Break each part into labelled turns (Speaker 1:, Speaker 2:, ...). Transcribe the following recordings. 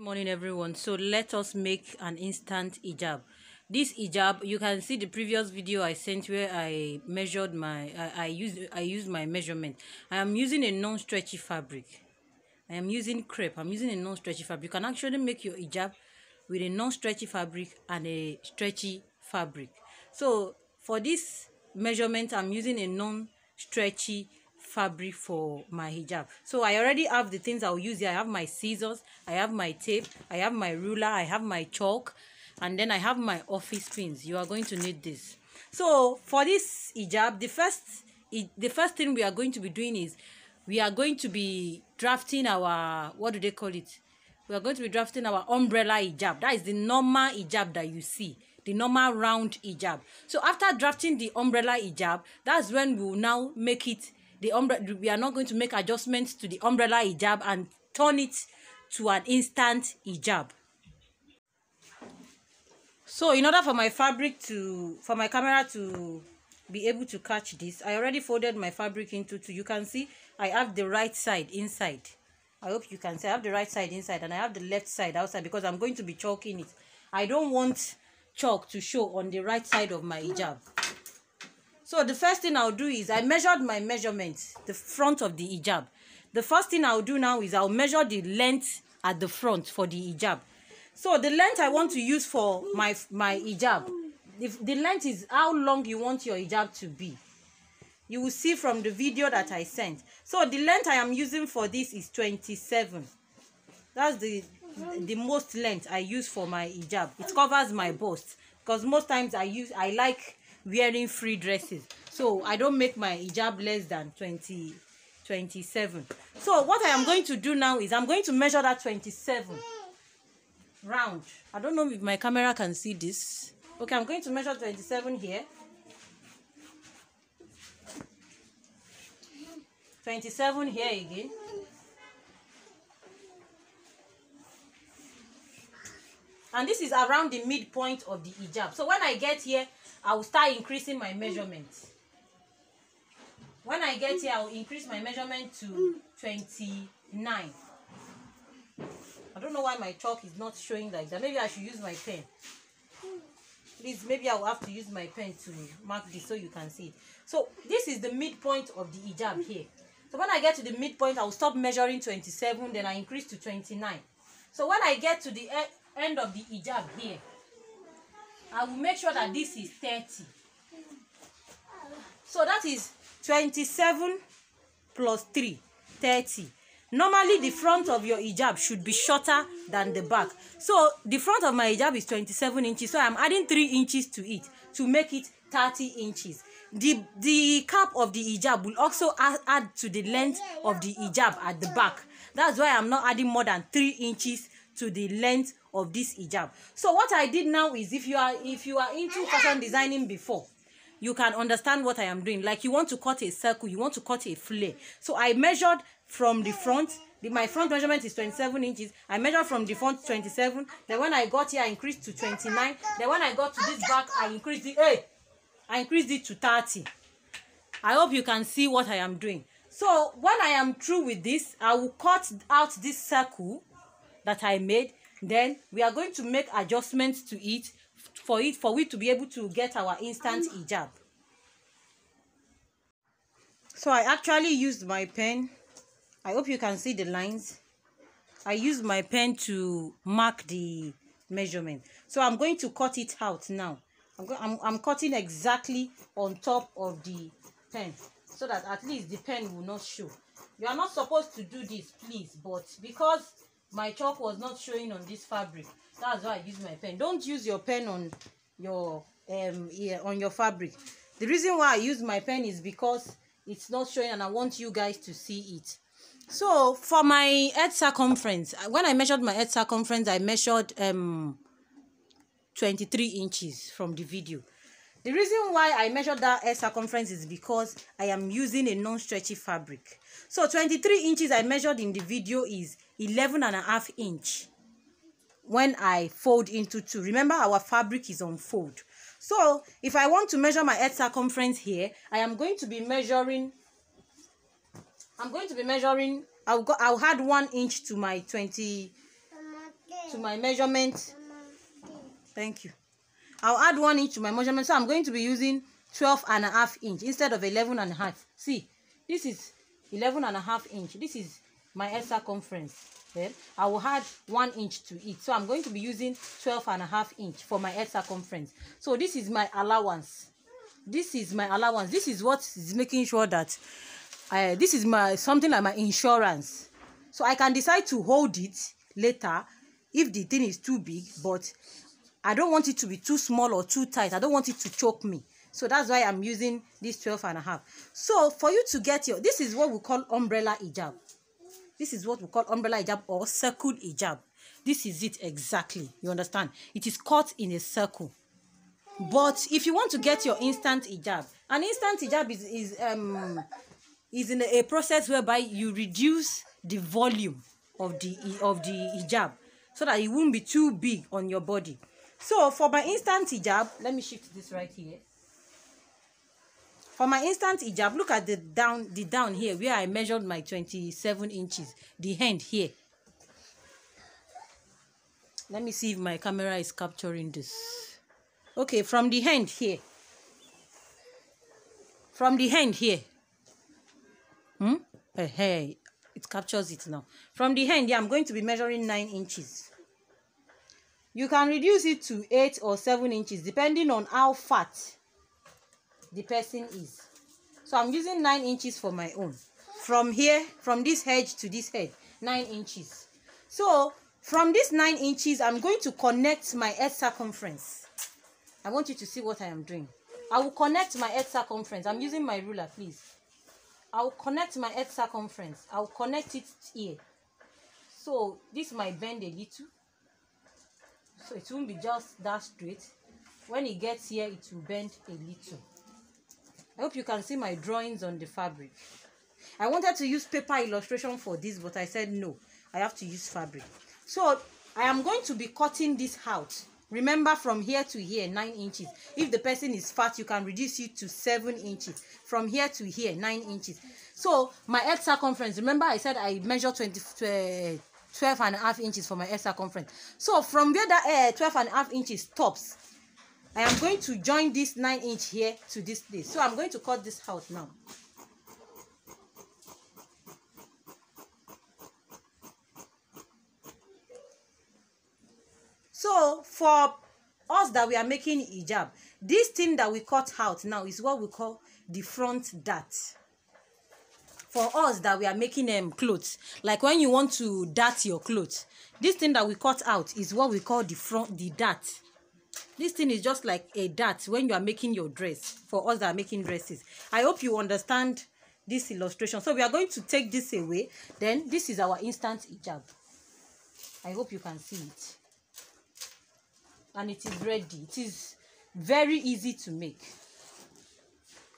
Speaker 1: Morning everyone. So let us make an instant hijab. This hijab, you can see the previous video I sent where I measured my I used my measurement. I am using a non-stretchy fabric. I am using crepe. I'm using a non-stretchy fabric. You can actually make your hijab with a non-stretchy fabric and a stretchy fabric. So for this measurement, I'm using a non-stretchy fabric for my hijab. So I already have the things I'll use here. I have my scissors, I have my tape, I have my ruler, I have my chalk, and then I have my office pins. You are going to need this. So for this hijab, the first thing we are going to be doing is we are going to be drafting our, what do they call it? We are going to be drafting our umbrella hijab. That is the normal hijab that you see, the normal round hijab. So after drafting the umbrella hijab, that's when we will now make it the umbrella. We are not going to make adjustments to the umbrella hijab and turn it to an instant hijab. So in order for my camera to be able to catch this, I already folded my fabric into two. You can see I have the right side inside. I hope you can see I have the right side inside and I have the left side outside because I'm going to be chalking it. I don't want chalk to show on the right side of my hijab. So the first thing I'll do is I measured my measurements, the front of the hijab. The first thing I'll do now is I'll measure the length at the front for the hijab. So the length I want to use for my hijab, the length is how long you want your hijab to be. You will see from the video that I sent. So the length I am using for this is 27. That's the most length I use for my hijab. It covers my bust because most times I like wearing free dresses. So I don't make my hijab less than 27. So what I am going to do now is I'm going to measure that 27 round. I don't know if my camera can see this. Okay, I'm going to measure 27 here. 27 here again. And this is around the midpoint of the hijab. So when I get here, I will start increasing my measurement. When I get here, I will increase my measurement to 29. I don't know why my chalk is not showing like that. Maybe I should use my pen. Please, maybe I will have to use my pen to mark this so you can see it. So this is the midpoint of the hijab here. So when I get to the midpoint, I will stop measuring 27, then I increase to 29. So when I get to the end of the hijab here, I will make sure that this is 30. So that is 27 plus 3, 30. Normally, the front of your hijab should be shorter than the back. So the front of my hijab is 27 inches. So I'm adding 3 inches to it to make it 30 inches. The cap of the hijab will also add to the length of the hijab at the back. That's why I'm not adding more than 3 inches to the length of this hijab. So what I did now is, if you are into fashion designing before, you can understand what I am doing. Like you want to cut a circle, you want to cut a flare. So I measured from the front. My front measurement is 27 inches. I measured from the front 27. Then when I got here, I increased to 29. Then when I got to this back, I increased it to 30. I hope you can see what I am doing. So when I am through with this, I will cut out this circle that I made. Then we are going to make adjustments to it for we to be able to get our instant hijab. So I actually used my pen. I hope you can see the lines. I used my pen to mark the measurement. So I'm going to cut it out now. I'm cutting exactly on top of the pen so that at least the pen will not show. You are not supposed to do this, please, but because my chalk was not showing on this fabric, that's why I use my pen. Don't use your pen on your fabric. The reason why I use my pen is because it's not showing and I want you guys to see it. So for my head circumference, when I measured my head circumference, I measured 23 inches from the video. The reason why I measured that head circumference is because I am using a non-stretchy fabric. So 23 inches I measured in the video is 11.5 inch when I fold into two. Remember, our fabric is on fold. So if I want to measure my head circumference here, I'm going to be measuring I'll add 1 inch to my 20 to my measurement. Thank you. I'll add 1 inch to my measurement. So I'm going to be using 12.5 inch instead of 11.5. See, this is 11.5 inch. This is my head circumference. Then I will add 1 inch to it. So I'm going to be using 12.5 inch for my head circumference. So this is my allowance. This is my allowance. This is what is making sure that this is my something like my insurance. So I can decide to hold it later if the thing is too big, but I don't want it to be too small or too tight. I don't want it to choke me. So that's why I'm using this 12.5. So for you to get your, this is what we call umbrella hijab. This is what we call umbrella hijab or circled hijab. This is it exactly. You understand? It is cut in a circle. But if you want to get your instant hijab, an instant hijab is in a process whereby you reduce the volume of the hijab so that it won't be too big on your body. So for my instant hijab, let me shift this right here. For my instant hijab, look at the down here where I measured my 27 inches, the hand here. Let me see if my camera is capturing this. Okay, from the hand here. From the hand here. Hey, it captures it now. From the hand, yeah, I'm going to be measuring 9 inches. You can reduce it to 8 or 7 inches depending on how fat the person is. So I'm using 9 inches for my own. From here, from this edge to this edge, 9 inches. So from this 9 inches, I'm going to connect my head circumference. I want you to see what I am doing. I will connect my head circumference. I'm using my ruler, please. I will connect my head circumference. I will connect it here. So this might bend a little. So it won't be just that straight. When it gets here, it will bend a little. I hope you can see my drawings on the fabric. I wanted to use paper illustration for this, but I said no. I have to use fabric. So I am going to be cutting this out. Remember, from here to here, 9 inches. If the person is fat, you can reduce it to 7 inches. From here to here, 9 inches. So my head circumference, remember I said I measured 12.5 inches for my head circumference. So from where that 12.5 inches stops, I am going to join this 9 inch here to this place. So I'm going to cut this out now. So for us that we are making hijab, this thing that we cut out now is what we call the front dart. For us that we are making clothes, like when you want to dart your clothes, this thing that we cut out is what we call the dart. This thing is just like a dart when you are making your dress, for us that are making dresses. I hope you understand this illustration. So we are going to take this away. Then this is our instant hijab. I hope you can see it. And it is ready. It is very easy to make.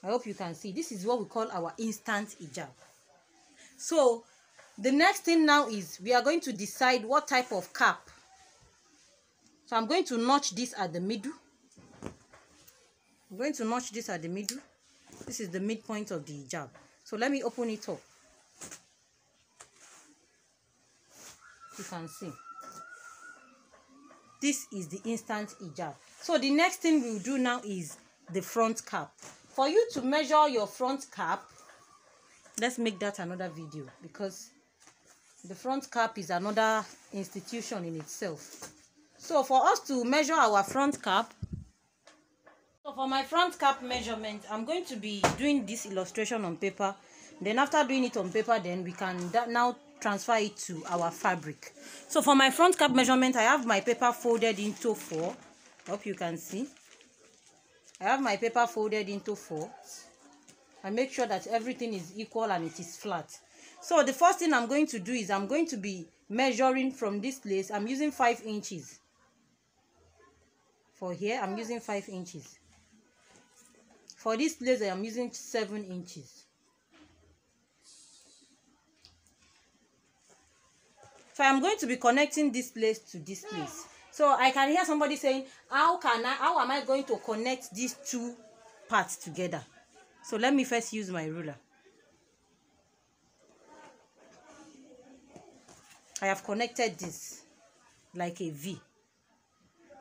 Speaker 1: I hope you can see. This is what we call our instant hijab. So the next thing now is we are going to decide what type of cap. So I'm going to notch this at the middle. I'm going to notch this at the middle. This is the midpoint of the hijab. So let me open it up. You can see. This is the instant hijab. So the next thing we'll do now is the front cap. For you to measure your front cap, let's make that another video, because the front cap is another institution in itself. So for us to measure our front cap, so for my front cap measurement, I'm going to be doing this illustration on paper. Then after doing it on paper, then we can now transfer it to our fabric. So for my front cap measurement, I have my paper folded into 4. I hope you can see. I have my paper folded into 4. I make sure that everything is equal and it is flat. So the first thing I'm going to do is I'm going to be measuring from this place. I'm using 5 inches. For here, I'm using 5 inches. For this place, I am using 7 inches. So I'm going to be connecting this place to this place. So I can hear somebody saying, how am I going to connect these two parts together? So let me first use my ruler. I have connected this. like a V.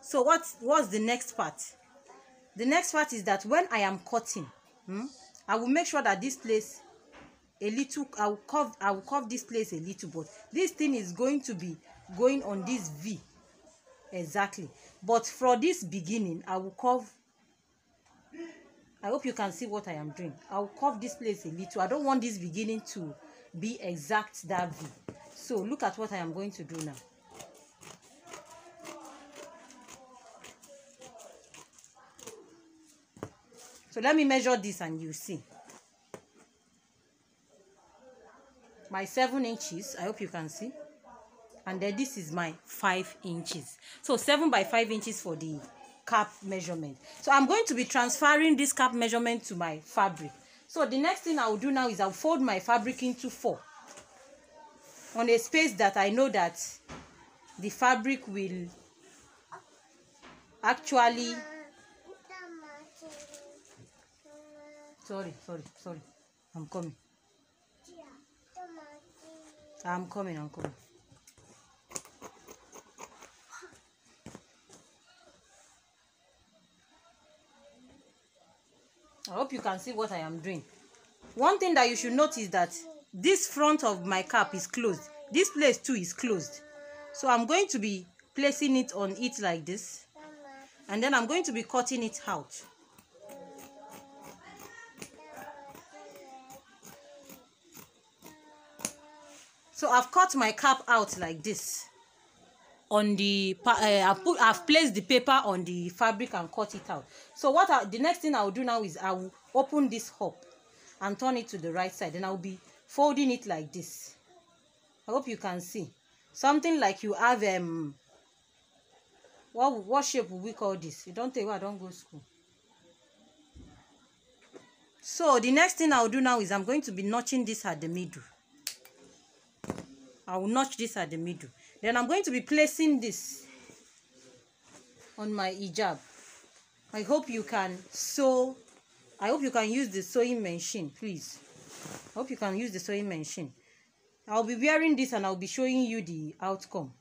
Speaker 1: So what's the next part? The next part is that when I am cutting, I will make sure that this place a little, I will curve this place a little, but this thing is going to be going on this V exactly. But for this beginning, I will curve. I hope you can see what I am doing. I will curve this place a little. I don't want this beginning to be exact that V. So look at what I am going to do now. So let me measure this and you see. My 7 inches, I hope you can see. And then this is my 5 inches. So 7 by 5 inches for the cap measurement. So I'm going to be transferring this cap measurement to my fabric. So the next thing I will do now is I'll fold my fabric into 4 on a space that I know that the fabric will actually sorry, I'm coming. I hope you can see what I am doing. One thing that you should notice is that this front of my cap is closed. This place too is closed. So I'm going to be placing it on it like this. And then I'm going to be cutting it out. So I've cut my cap out like this. On the I've placed the paper on the fabric and cut it out. So the next thing I will do now is I will open this up and turn it to the right side. Then I will be folding it like this. I hope you can see. Something like you have what shape will we call this? You don't think I don't go to school. So the next thing I will do now is I'm going to be notching this at the middle. I will notch this at the middle. Then I'm going to be placing this on my hijab. I hope you can sew. I hope you can use the sewing machine, please. I hope you can use the sewing machine. I'll be wearing this and I'll be showing you the outcome.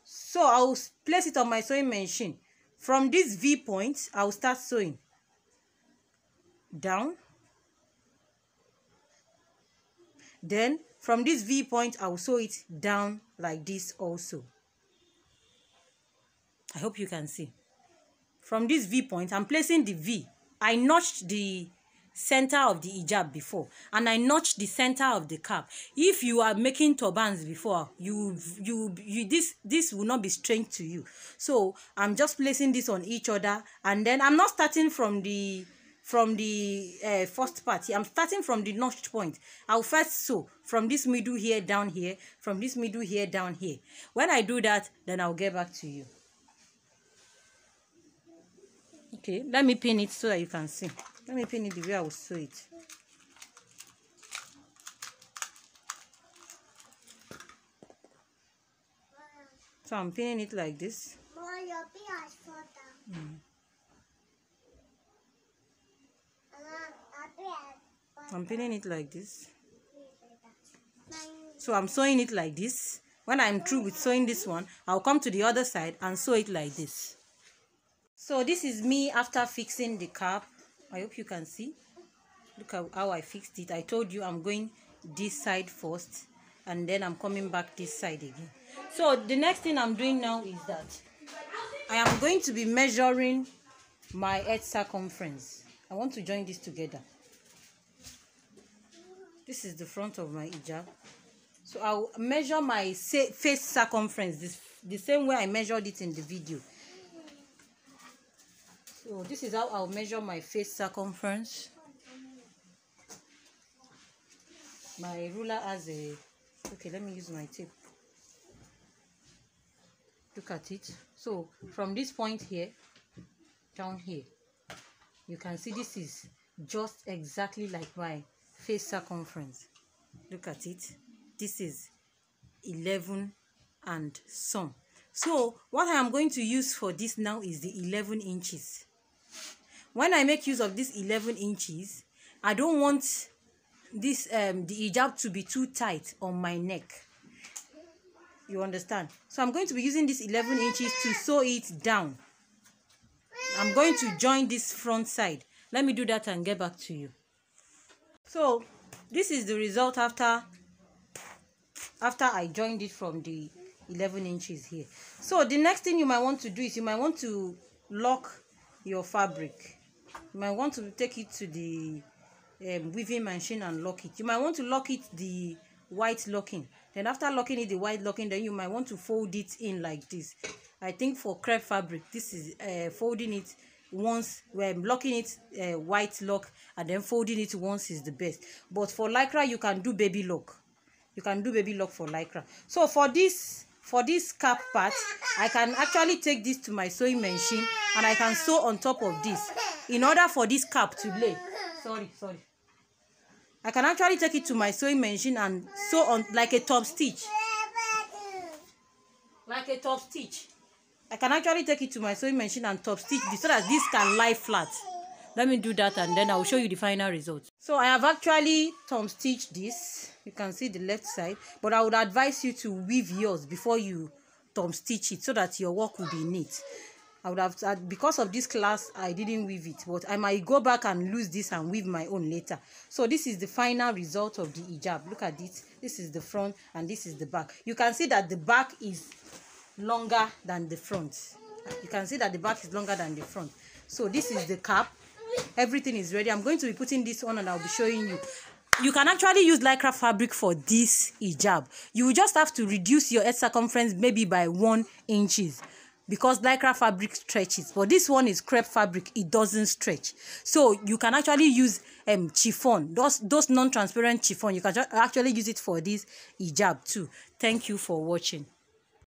Speaker 1: So I'll place it on my sewing machine. From this V point, I'll start sewing. Down. Then from this V point, I will sew it down like this also. I hope you can see. From this V point, I'm placing the V. I notched the center of the hijab before, and I notched the center of the cap. If you are making turbans before, this will not be strange to you. So I'm just placing this on each other, and then I'm not starting from the first part. I'm starting from the notched point. I'll first sew from this middle here down here, from this middle here down here. When I do that, then I'll get back to you. Okay, let me pin it so that you can see. Let me pin it the way I will sew it. So I'm pinning it like this. I'm pinning it like this. So I'm sewing it like this. When I'm through with sewing this one, I'll come to the other side and sew it like this. So this is me after fixing the cap. I hope you can see. Look at how I fixed it. I told you I'm going this side first, and then I'm coming back this side again. So the next thing I'm doing now is that I am going to be measuring my head circumference. I want to join this together. This is the front of my hijab. So I'll measure my face circumference the same way I measured it in the video. So this is how I'll measure my face circumference. My ruler has a... Okay, let me use my tape. Look at it. So from this point here, down here, you can see this is just exactly like my face circumference. Look at it. This is 11 and some. So what I am going to use for this now is the 11 inches. When I make use of this 11 inches, I don't want this the hijab to be too tight on my neck. You understand? So I'm going to be using this 11 inches to sew it down. I'm going to join this front side. Let me do that and get back to you. So this is the result after I joined it from the 11 inches here. So the next thing you might want to do is you might want to lock your fabric. You might want to take it to the weaving machine and lock it. You might want to lock it the white locking. Then after locking it the white locking, then you might want to fold it in like this. I think for crepe fabric, this is folding it once, locking it white lock and then folding it once is the best. But for Lycra, you can do baby lock. You can do baby lock for Lycra. So for this cap part, I can actually take this to my sewing machine and I can sew on top of this in order for this cap to lay. Sorry. I can actually take it to my sewing machine and sew on like a top stitch. Like a top stitch. I can actually take it to my sewing machine and top stitch this so that this can lie flat. Let me do that and then I will show you the final result. So I have actually top stitched this. You can see the left side, but I would advise you to weave yours before you top stitch it so that your work will be neat. I would have, because of this class, I didn't weave it, but I might go back and lose this and weave my own later. So this is the final result of the hijab. Look at it. This is the front and this is the back. You can see that the back is longer than the front. You can see that the back is longer than the front. So this is the cap. Everything is ready. I'm going to be putting this on and I'll be showing you. You can actually use Lycra fabric for this hijab. You will just have to reduce your edge circumference maybe by 1 inch. Because Lycra fabric stretches, but this one is crepe fabric, it doesn't stretch. So you can actually use chiffon, those non-transparent chiffon. You can actually use it for this hijab too. Thank you for watching.